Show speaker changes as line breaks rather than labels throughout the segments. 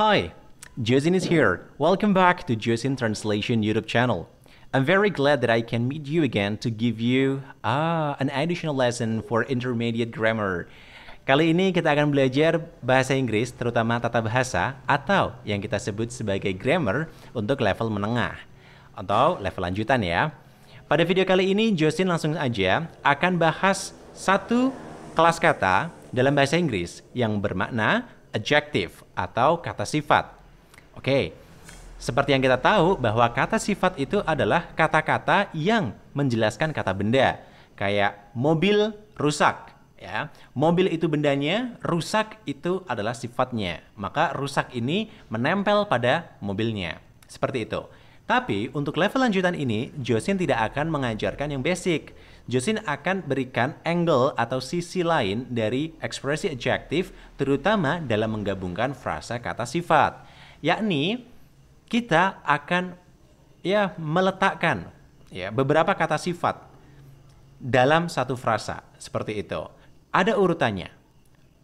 Hi, Josin is here. Welcome back to Josin Translation YouTube channel. I'm very glad that I can meet you again to give you an additional lesson for intermediate grammar. Kali ini kita akan belajar bahasa Inggris, terutama tata bahasa atau yang kita sebut sebagai grammar untuk level menengah atau level lanjutan ya. Pada video kali ini, Josin langsung aja akan bahas satu kelas kata dalam bahasa Inggris yang bermakna adjective atau kata sifat. Oke, seperti yang kita tahu bahwa kata sifat itu adalah kata-kata yang menjelaskan kata benda. Kayak mobil rusak, ya. Mobil itu bendanya, rusak itu adalah sifatnya. Maka rusak ini menempel pada mobilnya. Seperti itu. Tapi untuk level lanjutan ini, Josin tidak akan mengajarkan yang basic. Josin akan berikan angle atau sisi lain dari ekspresi adjektif, terutama dalam menggabungkan frasa kata sifat. Yakni, kita akan meletakkan beberapa kata sifat dalam satu frasa. Seperti itu. Ada urutannya.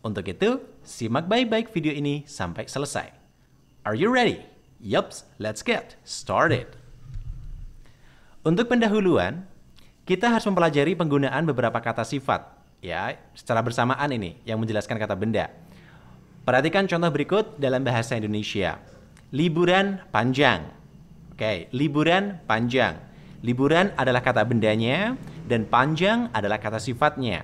Untuk itu, simak baik-baik video ini sampai selesai. Are you ready? Yups, let's get started. Untuk pendahuluan, kita harus mempelajari penggunaan beberapa kata sifat, ya, secara bersamaan ini yang menjelaskan kata benda. Perhatikan contoh berikut dalam bahasa Indonesia. Liburan panjang. Oke, liburan panjang. Liburan adalah kata bendanya dan panjang adalah kata sifatnya.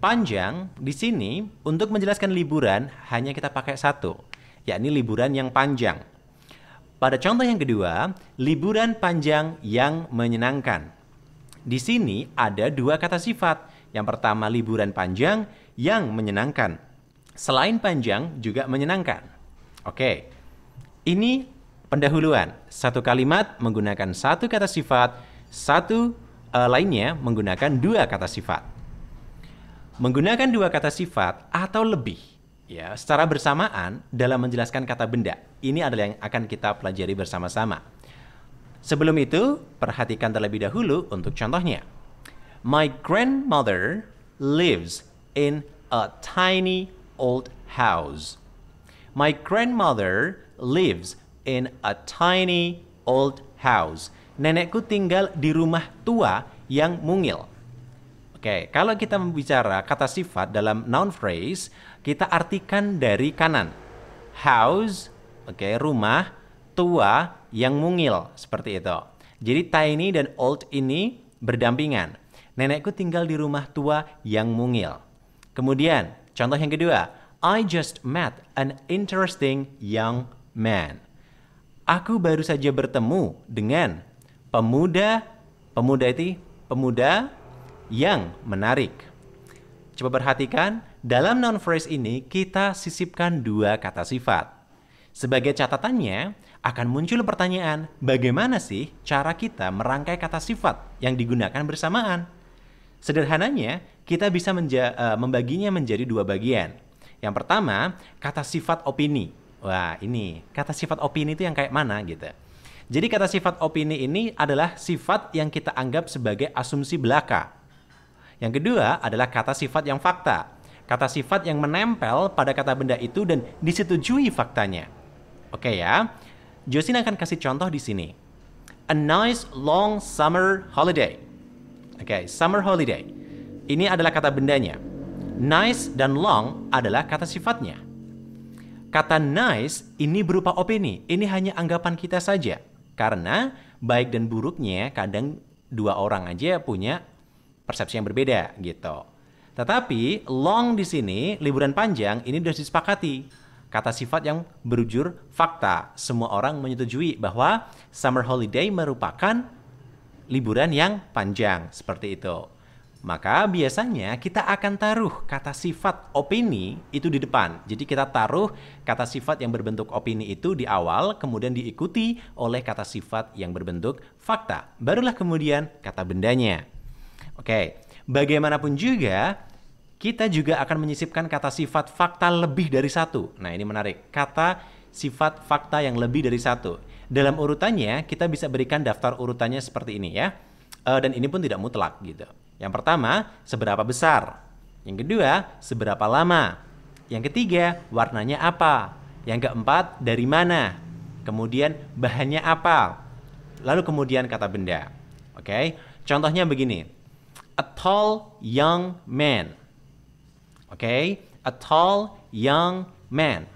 Panjang di sini untuk menjelaskan liburan hanya kita pakai satu, yakni liburan yang panjang. Pada contoh yang kedua, liburan panjang yang menyenangkan. Di sini ada dua kata sifat. Yang pertama, liburan panjang yang menyenangkan. Selain panjang, juga menyenangkan. Oke, ini pendahuluan. Satu kalimat menggunakan satu kata sifat, satu lainnya menggunakan dua kata sifat. Menggunakan dua kata sifat atau lebih, ya, secara bersamaan dalam menjelaskan kata benda. Ini adalah yang akan kita pelajari bersama-sama. Sebelum itu, perhatikan terlebih dahulu untuk contohnya. My grandmother lives in a tiny old house. My grandmother lives in a tiny old house. Nenekku tinggal di rumah tua yang mungil. Oke, kalau kita membicara kata sifat dalam noun phrase, kita artikan dari kanan. House, rumah, tua yang mungil, seperti itu. Jadi tiny dan old ini berdampingan. Nenekku tinggal di rumah tua yang mungil. Kemudian, contoh yang kedua. I just met an interesting young man. Aku baru saja bertemu dengan pemuda yang menarik. Coba perhatikan, dalam noun phrase ini kita sisipkan dua kata sifat. Sebagai catatannya, akan muncul pertanyaan, bagaimana sih cara kita merangkai kata sifat yang digunakan bersamaan? Sederhananya, kita bisa membaginya menjadi dua bagian. Yang pertama, kata sifat opini. Wah, ini kata sifat opini itu yang kayak mana gitu. Jadi kata sifat opini ini adalah sifat yang kita anggap sebagai asumsi belaka. Yang kedua adalah kata sifat yang fakta. Kata sifat yang menempel pada kata benda itu dan disetujui faktanya. Oke ya. Josin akan kasih contoh di sini. A nice long summer holiday. Oke, summer holiday. Ini adalah kata bendanya. Nice dan long adalah kata sifatnya. Kata nice ini berupa opini. Ini hanya anggapan kita saja. Karena baik dan buruknya kadang dua orang aja punya persepsi yang berbeda gitu. Tetapi long di sini, liburan panjang ini sudah disepakati. Kata sifat yang berujur fakta. Semua orang menyetujui bahwa summer holiday merupakan liburan yang panjang. Seperti itu. Maka biasanya kita akan taruh kata sifat opini itu di depan. Jadi kita taruh kata sifat yang berbentuk opini itu di awal, kemudian diikuti oleh kata sifat yang berbentuk fakta. Barulah kemudian kata bendanya. Oke, bagaimanapun juga, kita juga akan menyisipkan kata sifat fakta lebih dari satu. Nah, ini menarik. Kata sifat fakta yang lebih dari satu. Dalam urutannya, kita bisa berikan daftar urutannya seperti ini ya. Dan ini pun tidak mutlak gitu. Yang pertama, seberapa besar. Yang kedua, seberapa lama. Yang ketiga, warnanya apa. Yang keempat, dari mana? Kemudian bahannya apa? Lalu kemudian kata benda. Oke, contohnya begini. A tall young man. Oke, a tall young man.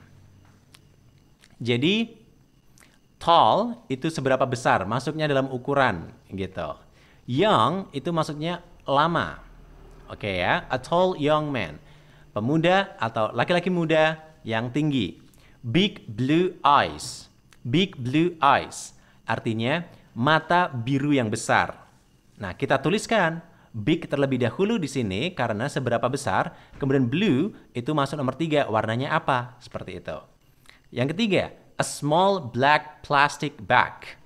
Jadi tall itu seberapa besar, masuknya dalam ukuran gitu. Young itu maksudnya lama. Oke ya, a tall young man. Pemuda atau laki-laki muda yang tinggi. Big blue eyes. Big blue eyes. Artinya mata biru yang besar. Nah, kita tuliskan big terlebih dahulu di sini karena seberapa besar. Kemudian blue itu masuk nomor 3. Warnanya apa? Seperti itu. Yang ketiga, a small black plastic bag.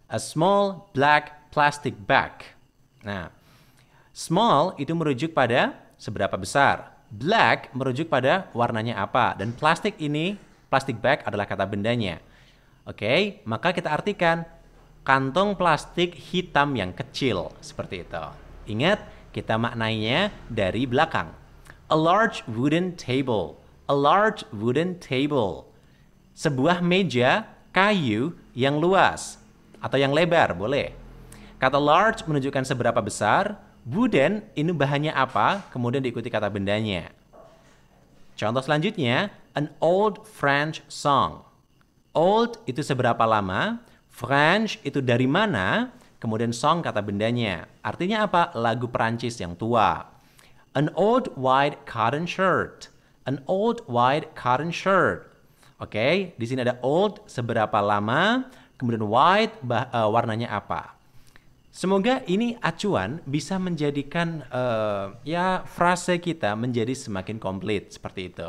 A small black plastic bag. Nah, small itu merujuk pada seberapa besar. Black merujuk pada warnanya apa. Dan plastik ini, plastic bag adalah kata bendanya. Oke, maka kita artikan kantong plastik hitam yang kecil. Seperti itu. Ingat, kita maknainya dari belakang. A large wooden table. A large wooden table. Sebuah meja kayu yang luas atau yang lebar, boleh. Kata large menunjukkan seberapa besar, wooden ini bahannya apa, kemudian diikuti kata bendanya. Contoh selanjutnya, an old French song. Old itu seberapa lama, French itu dari mana, kemudian song kata bendanya. Artinya apa? Lagu Perancis yang tua. An old white cotton shirt. An old white cotton shirt. Oke, di sini ada old seberapa lama, kemudian white warnanya apa. Semoga ini acuan bisa menjadikan frase kita menjadi semakin komplit seperti itu.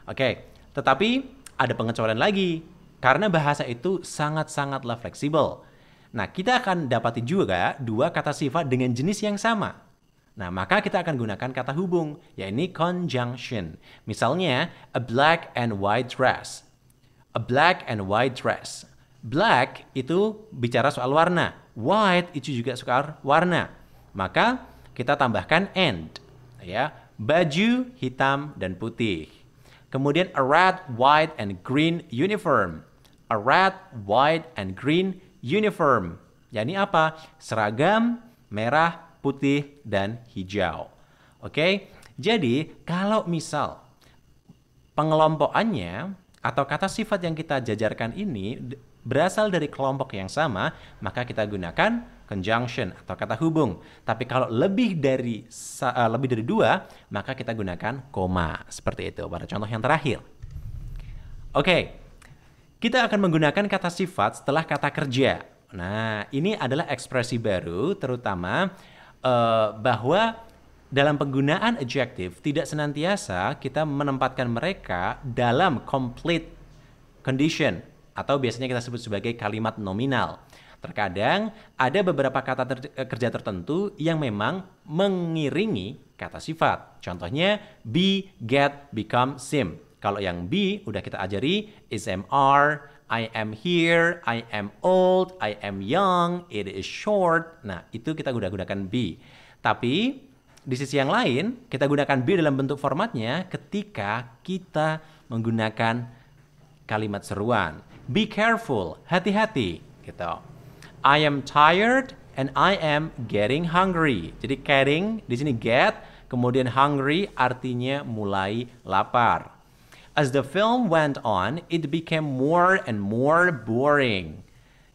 Oke, tetapi ada pengecualian lagi karena bahasa itu sangat-sangatlah fleksibel. Nah, kita akan dapati juga dua kata sifat dengan jenis yang sama. Nah, maka kita akan gunakan kata hubung, yaitu conjunction. Misalnya, a black and white dress. A black and white dress. Black itu bicara soal warna. White itu juga soal warna. Maka kita tambahkan and. Ya, baju hitam dan putih. Kemudian a red, white, and green uniform. A red, white, and green uniform. Yani apa? Seragam merah, putih, dan hijau. Oke, jadi kalau misal pengelompokannya atau kata sifat yang kita jajarkan ini berasal dari kelompok yang sama, maka kita gunakan conjunction atau kata hubung. Tapi kalau lebih dari dua, maka kita gunakan koma. Seperti itu pada contoh yang terakhir. Oke, kita akan menggunakan kata sifat setelah kata kerja. Nah, ini adalah ekspresi baru, terutama bahwa dalam penggunaan adjektif tidak senantiasa kita menempatkan mereka dalam complete condition atau biasanya kita sebut sebagai kalimat nominal. Terkadang ada beberapa kata kerja tertentu yang memang mengiringi kata sifat. Contohnya be, get, become, seem. Kalau yang be udah kita ajari is, am, are, I am here, I am old, I am young, it is short. Nah, itu kita gunakan be. Tapi di sisi yang lain, kita gunakan be dalam bentuk formatnya ketika kita menggunakan kalimat seruan. Be careful, hati-hati, gitu. I am tired and I am getting hungry. Jadi getting di sini get, kemudian hungry artinya mulai lapar. As the film went on, it became more and more boring.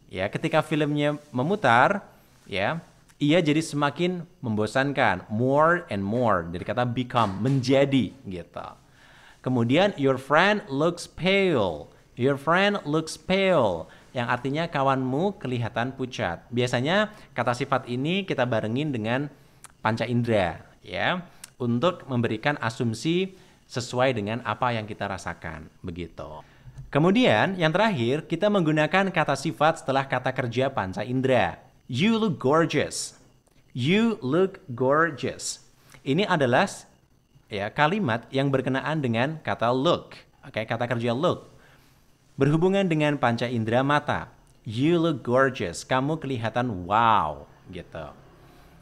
Ya, ketika filmnya memutar, ya, ia jadi semakin membosankan. More and more. Dari kata become, menjadi, gitu. Kemudian, your friend looks pale. Your friend looks pale. Yang artinya kawanmu kelihatan pucat. Biasanya kata sifat ini kita barengin dengan panca indera, ya, untuk memberikan asumsi sesuai dengan apa yang kita rasakan, begitu. Kemudian, yang terakhir, kita menggunakan kata sifat setelah kata kerja panca indera. You look gorgeous. You look gorgeous. Ini adalah ya kalimat yang berkenaan dengan kata look. Oke, kata kerja look. Berhubungan dengan panca indera mata. You look gorgeous. Kamu kelihatan wow, gitu.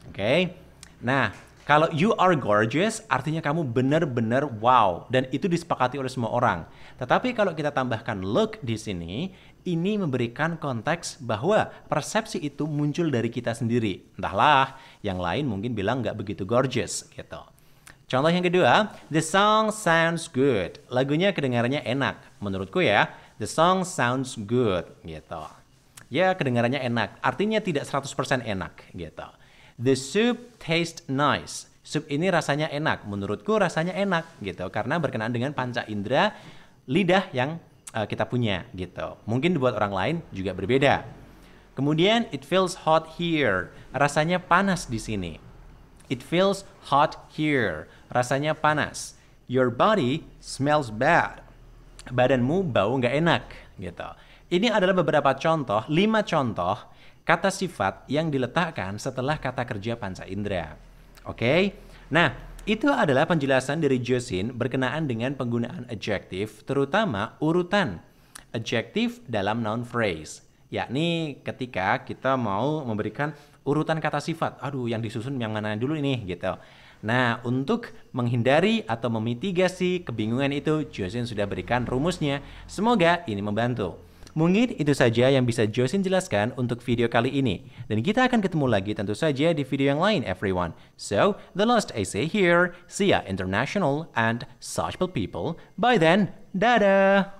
Oke. Nah, Kalau you are gorgeous, artinya kamu benar-benar wow. Dan itu disepakati oleh semua orang. Tetapi kalau kita tambahkan look di sini, ini memberikan konteks bahwa persepsi itu muncul dari kita sendiri. Entahlah, yang lain mungkin bilang nggak begitu gorgeous gitu. Contoh yang kedua, the song sounds good. Lagunya kedengarannya enak. Menurutku ya, the song sounds good gitu. Ya, kedengarannya enak. Artinya tidak 100% enak gitu. The soup tastes nice. Sup ini rasanya enak. Menurutku rasanya enak gitu karena berkenaan dengan panca indera lidah yang kita punya gitu. Mungkin dibuat orang lain juga berbeda. Kemudian it feels hot here. Rasanya panas di sini. It feels hot here. Rasanya panas. Your body smells bad. Badanmu bau nggak enak gitu. Ini adalah beberapa contoh, 5 contoh kata sifat yang diletakkan setelah kata kerja panca indera. Oke? Nah, itu adalah penjelasan dari Joseon berkenaan dengan penggunaan adjektif, terutama urutan adjektif dalam noun phrase. Yakni ketika kita mau memberikan urutan kata sifat. Aduh, yang disusun yang mana dulu ini gitu. Nah, untuk menghindari atau memitigasi kebingungan itu, Joseon sudah berikan rumusnya. Semoga ini membantu. Mungkin itu saja yang bisa Joseon jelaskan untuk video kali ini. Dan kita akan ketemu lagi tentu saja di video yang lain, everyone. So, the last essay here. See ya, international and sociable people. Bye then. Dadah!